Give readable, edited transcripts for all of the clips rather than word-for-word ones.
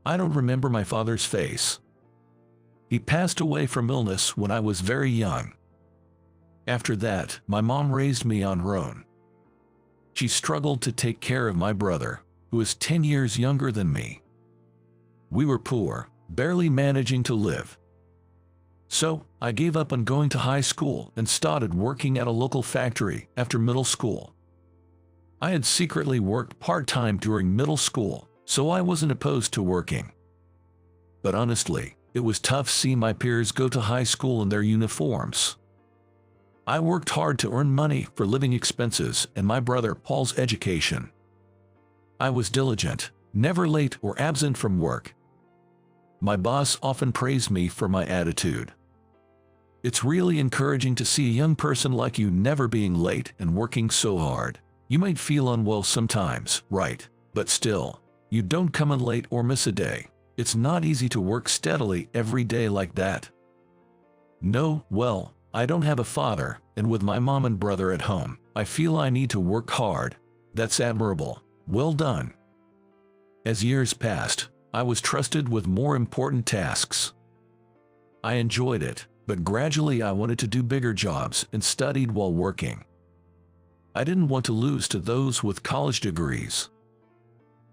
I don't remember my father's face. He passed away from illness when I was very young. After that, my mom raised me on her own. She struggled to take care of my brother, who is 10 years younger than me. We were poor, barely managing to live. So, I gave up on going to high school and started working at a local factory after middle school. I had secretly worked part-time during middle school, so I wasn't opposed to working. But honestly, it was tough seeing my peers go to high school in their uniforms. I worked hard to earn money for living expenses and my brother Paul's education. I was diligent, never late or absent from work. My boss often praised me for my attitude. It's really encouraging to see a young person like you never being late and working so hard. You might feel unwell sometimes, right? But still, you don't come in late or miss a day. It's not easy to work steadily every day like that. No, well, I don't have a father, and with my mom and brother at home, I feel I need to work hard. That's admirable. Well done. As years passed, I was trusted with more important tasks. I enjoyed it, but gradually I wanted to do bigger jobs and studied while working. I didn't want to lose to those with college degrees.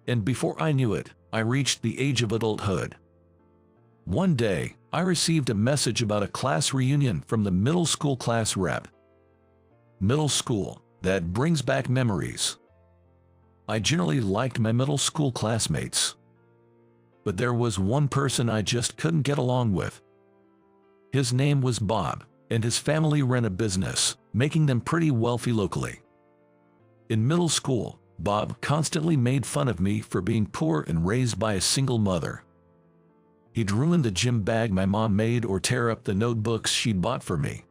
And before I knew it, I reached the age of adulthood. One day, I received a message about a class reunion from the middle school class rep. Middle school, that brings back memories. I generally liked my middle school classmates. But there was one person I just couldn't get along with. His name was Bob, and his family ran a business, making them pretty wealthy locally. In middle school, Bob constantly made fun of me for being poor and raised by a single mother. He'd ruin the gym bag my mom made or tear up the notebooks she'd bought for me.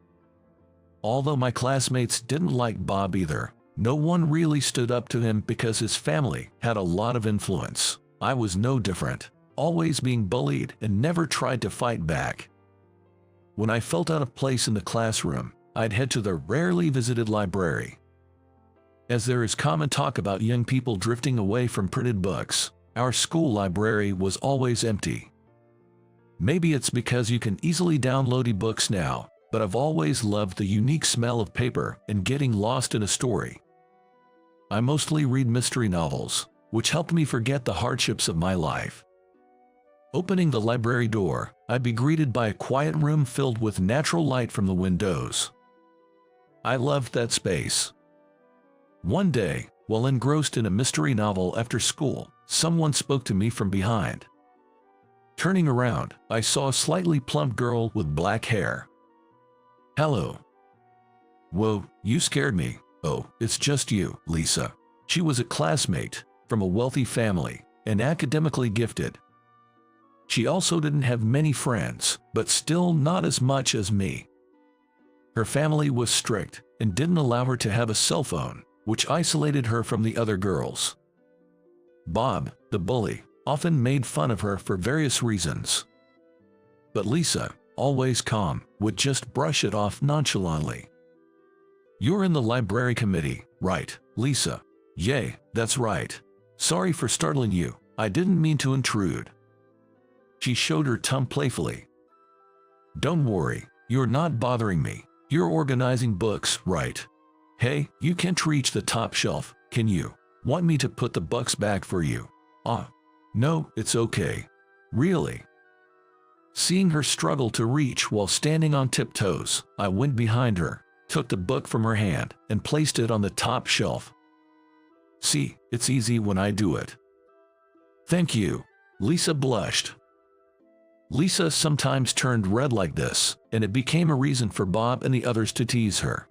Although my classmates didn't like Bob either, no one really stood up to him because his family had a lot of influence. I was no different, always being bullied and never tried to fight back. When I felt out of place in the classroom, I'd head to the rarely visited library. As there is common talk about young people drifting away from printed books, our school library was always empty. Maybe it's because you can easily download e-books now, but I've always loved the unique smell of paper and getting lost in a story. I mostly read mystery novels, which helped me forget the hardships of my life. Opening the library door, I'd be greeted by a quiet room filled with natural light from the windows. I loved that space. One day, while engrossed in a mystery novel after school, someone spoke to me from behind. Turning around, I saw a slightly plump girl with black hair. "Hello." "Whoa, you scared me." "Oh, it's just you, Lisa." She was a classmate, from a wealthy family, and academically gifted. She also didn't have many friends, but still not as much as me. Her family was strict and didn't allow her to have a cell phone, which isolated her from the other girls. Bob, the bully, often made fun of her for various reasons. But Lisa, always calm, would just brush it off nonchalantly. "You're in the library committee, right, Lisa?" "Yay, that's right. Sorry for startling you, I didn't mean to intrude." She showed her tongue playfully. "Don't worry, you're not bothering me. You're organizing books, right? Hey, you can't reach the top shelf, can you? Want me to put the books back for you?" No, it's okay. Really." Seeing her struggle to reach while standing on tiptoes, I went behind her, took the book from her hand, and placed it on the top shelf. "See, it's easy when I do it." "Thank you." Lisa blushed. Lisa sometimes turned red like this, and it became a reason for Bob and the others to tease her.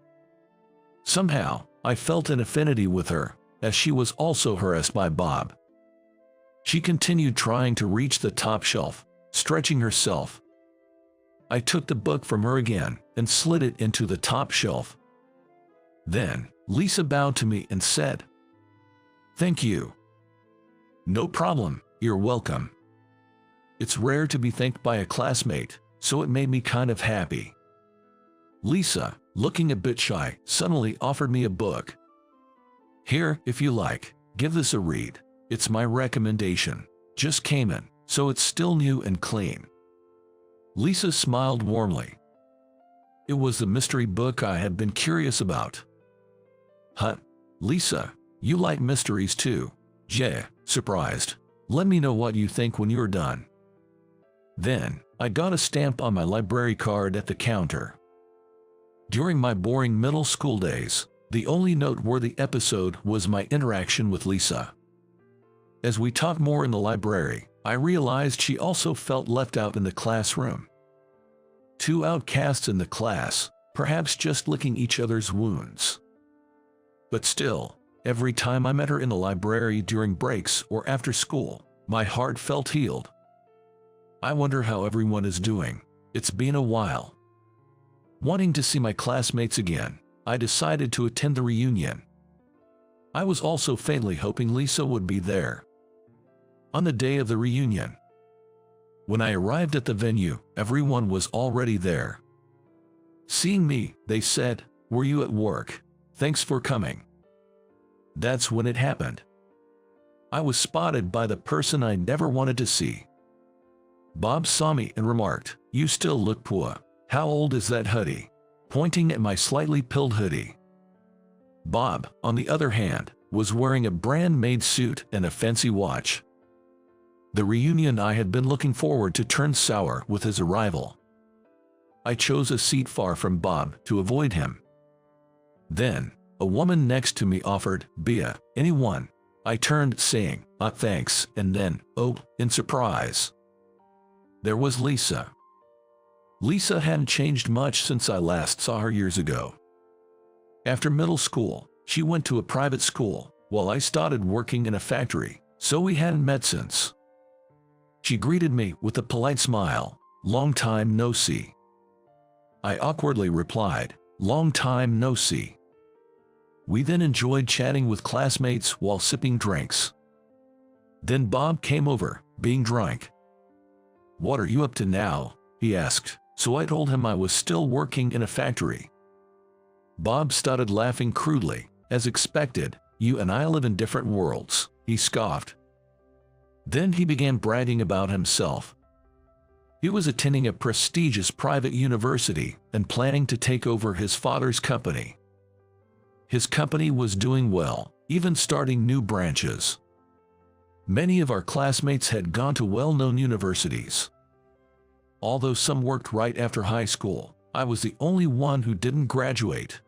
Somehow, I felt an affinity with her, as she was also harassed by Bob. She continued trying to reach the top shelf, stretching herself. I took the book from her again and slid it into the top shelf. Then, Lisa bowed to me and said, "Thank you." "No problem, you're welcome." It's rare to be thanked by a classmate, so it made me kind of happy. Lisa, looking a bit shy, suddenly offered me a book. "Here, if you like, give this a read. It's my recommendation. Just came in, so it's still new and clean." Lisa smiled warmly. It was the mystery book I had been curious about. "Huh, Lisa, you like mysteries too?" "Yeah," surprised. "Let me know what you think when you're done." Then, I got a stamp on my library card at the counter. During my boring middle school days, the only noteworthy episode was my interaction with Lisa. As we talked more in the library, I realized she also felt left out in the classroom. Two outcasts in the class, perhaps just licking each other's wounds. But still, every time I met her in the library during breaks or after school, my heart felt healed. I wonder how everyone is doing. It's been a while. Wanting to see my classmates again, I decided to attend the reunion. I was also faintly hoping Lisa would be there. On the day of the reunion, when I arrived at the venue, everyone was already there. Seeing me, they said, "Were you at work? Thanks for coming." That's when it happened. I was spotted by the person I never wanted to see. Bob saw me and remarked, "You still look poor. How old is that hoodie?" pointing at my slightly pilled hoodie. Bob, on the other hand, was wearing a brand-made suit and a fancy watch. The reunion I had been looking forward to turned sour with his arrival. I chose a seat far from Bob to avoid him. Then, a woman next to me offered beer. "Anyone?" I turned, saying, Thanks," and then, "Oh," in surprise. There was Lisa. Lisa hadn't changed much since I last saw her years ago. After middle school, she went to a private school, while I started working in a factory, so we hadn't met since. She greeted me with a polite smile. "Long time no see." I awkwardly replied, "Long time no see." We then enjoyed chatting with classmates while sipping drinks. Then Bob came over, being drunk. "What are you up to now?" he asked, so I told him I was still working in a factory. Bob started laughing crudely. "As expected, you and I live in different worlds," he scoffed. Then he began bragging about himself. He was attending a prestigious private university and planning to take over his father's company. His company was doing well, even starting new branches. Many of our classmates had gone to well-known universities. Although some worked right after high school, I was the only one who didn't graduate.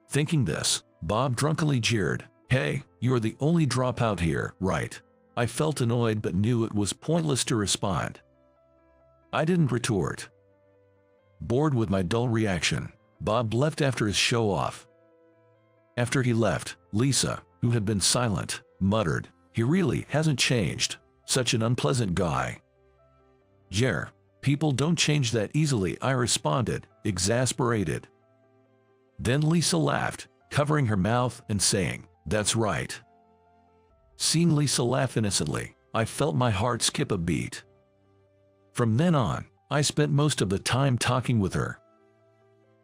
Thinking this, Bob drunkenly jeered, "Hey, you're the only dropout here, right?" I felt annoyed but knew it was pointless to respond. I didn't retort. Bored with my dull reaction, Bob left after his show-off. After he left, Lisa, who had been silent, muttered, "He really hasn't changed. Such an unpleasant guy." "Yeah, people don't change that easily," I responded, exasperated. Then Lisa laughed, covering her mouth and saying, "That's right." Seeing Lisa laugh innocently, I felt my heart skip a beat. From then on, I spent most of the time talking with her.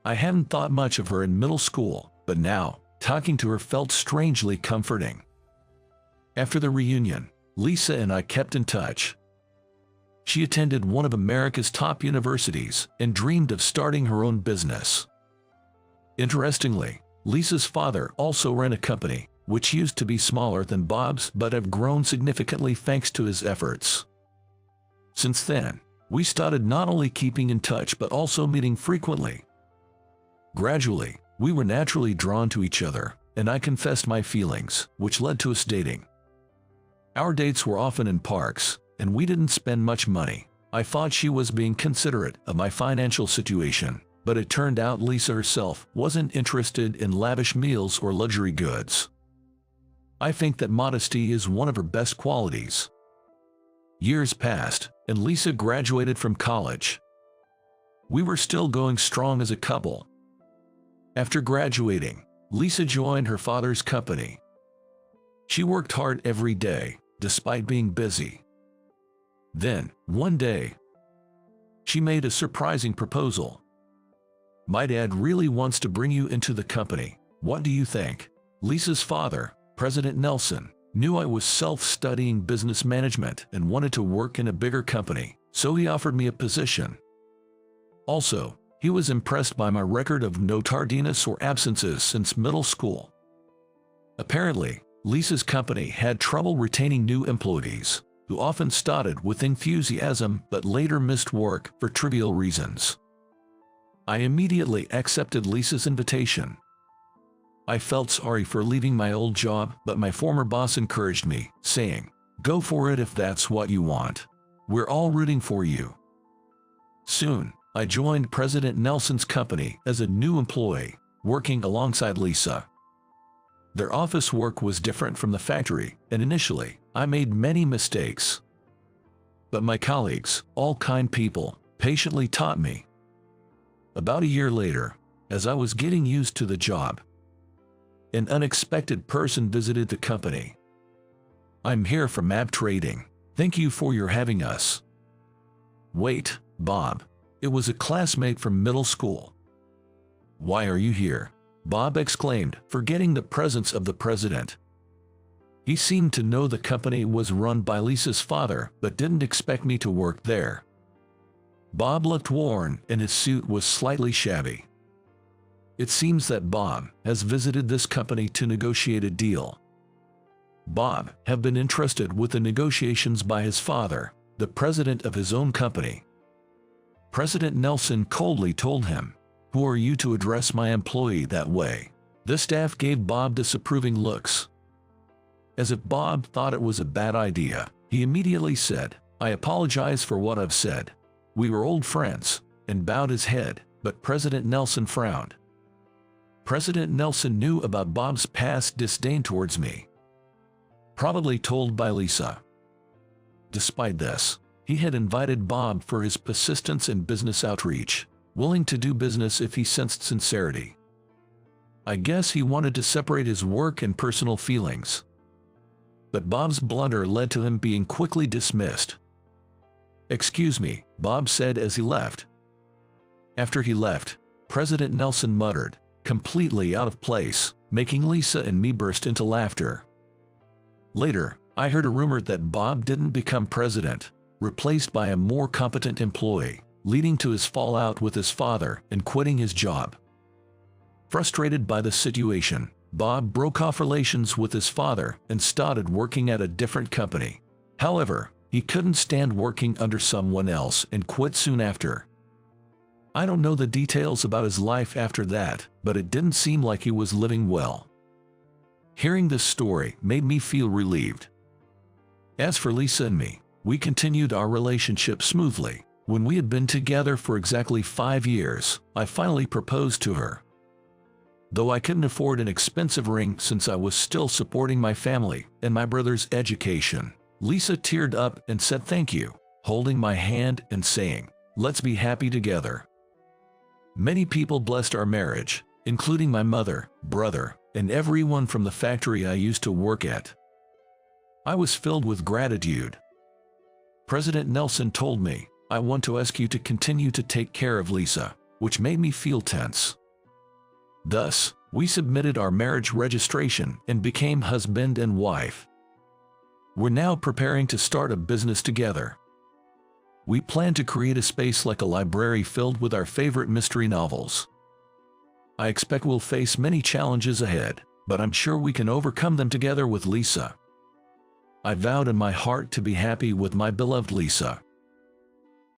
I hadn't thought much of her in middle school, but now, talking to her felt strangely comforting. After the reunion, Lisa and I kept in touch. She attended one of America's top universities and dreamed of starting her own business. Interestingly, Lisa's father also ran a company, which used to be smaller than Bob's but have grown significantly thanks to his efforts. Since then, we started not only keeping in touch but also meeting frequently. Gradually, we were naturally drawn to each other, and I confessed my feelings, which led to us dating. Our dates were often in parks, and we didn't spend much money. I thought she was being considerate of my financial situation, but it turned out Lisa herself wasn't interested in lavish meals or luxury goods. I think that modesty is one of her best qualities. Years passed, and Lisa graduated from college. We were still going strong as a couple. After graduating, Lisa joined her father's company. She worked hard every day, despite being busy. Then, one day, she made a surprising proposal. "My dad really wants to bring you into the company. What do you think?" Lisa's father, President Nelson, knew I was self-studying business management and wanted to work in a bigger company, so he offered me a position. Also, he was impressed by my record of no tardiness or absences since middle school. Apparently, Lisa's company had trouble retaining new employees, who often started with enthusiasm but later missed work for trivial reasons. I immediately accepted Lisa's invitation. I felt sorry for leaving my old job, but my former boss encouraged me, saying, "Go for it if that's what you want. We're all rooting for you." Soon, I joined President Nelson's company as a new employee, working alongside Lisa. Their office work was different from the factory, and initially, I made many mistakes. But my colleagues, all kind people, patiently taught me. About a year later, as I was getting used to the job, an unexpected person visited the company. "I'm here from Map Trading. Thank you for your having us." "Wait, Bob." It was a classmate from middle school. "Why are you here?" Bob exclaimed, forgetting the presence of the president. He seemed to know the company was run by Lisa's father, but didn't expect me to work there. Bob looked worn, and his suit was slightly shabby. It seems that Bob has visited this company to negotiate a deal. Bob had been entrusted with the negotiations by his father, the president of his own company. President Nelson coldly told him, "Who are you to address my employee that way?" The staff gave Bob disapproving looks. As if Bob thought it was a bad idea, he immediately said, "I apologize for what I've said. We were old friends," and bowed his head, but President Nelson frowned. President Nelson knew about Bob's past disdain towards me, probably told by Lisa. Despite this, he had invited Bob for his persistence in business outreach, willing to do business if he sensed sincerity. I guess he wanted to separate his work and personal feelings. But Bob's blunder led to him being quickly dismissed. "Excuse me," Bob said as he left. After he left, President Nelson muttered, completely out of place, making Lisa and me burst into laughter. Later, I heard a rumor that Bob didn't become president, replaced by a more competent employee, leading to his fallout with his father and quitting his job. Frustrated by the situation, Bob broke off relations with his father and started working at a different company. However, he couldn't stand working under someone else and quit soon after. I don't know the details about his life after that, but it didn't seem like he was living well. Hearing this story made me feel relieved. As for Lisa and me, we continued our relationship smoothly. When we had been together for exactly 5 years, I finally proposed to her. Though I couldn't afford an expensive ring since I was still supporting my family and my brother's education, Lisa teared up and said thank you, holding my hand and saying, "Let's be happy together." Many people blessed our marriage, including my mother, brother, and everyone from the factory I used to work at. I was filled with gratitude. President Nelson told me, "I want to ask you to continue to take care of Lisa," which made me feel tense. Thus, we submitted our marriage registration and became husband and wife. We're now preparing to start a business together. We plan to create a space like a library filled with our favorite mystery novels. I expect we'll face many challenges ahead, but I'm sure we can overcome them together with Lisa. I vowed in my heart to be happy with my beloved Lisa.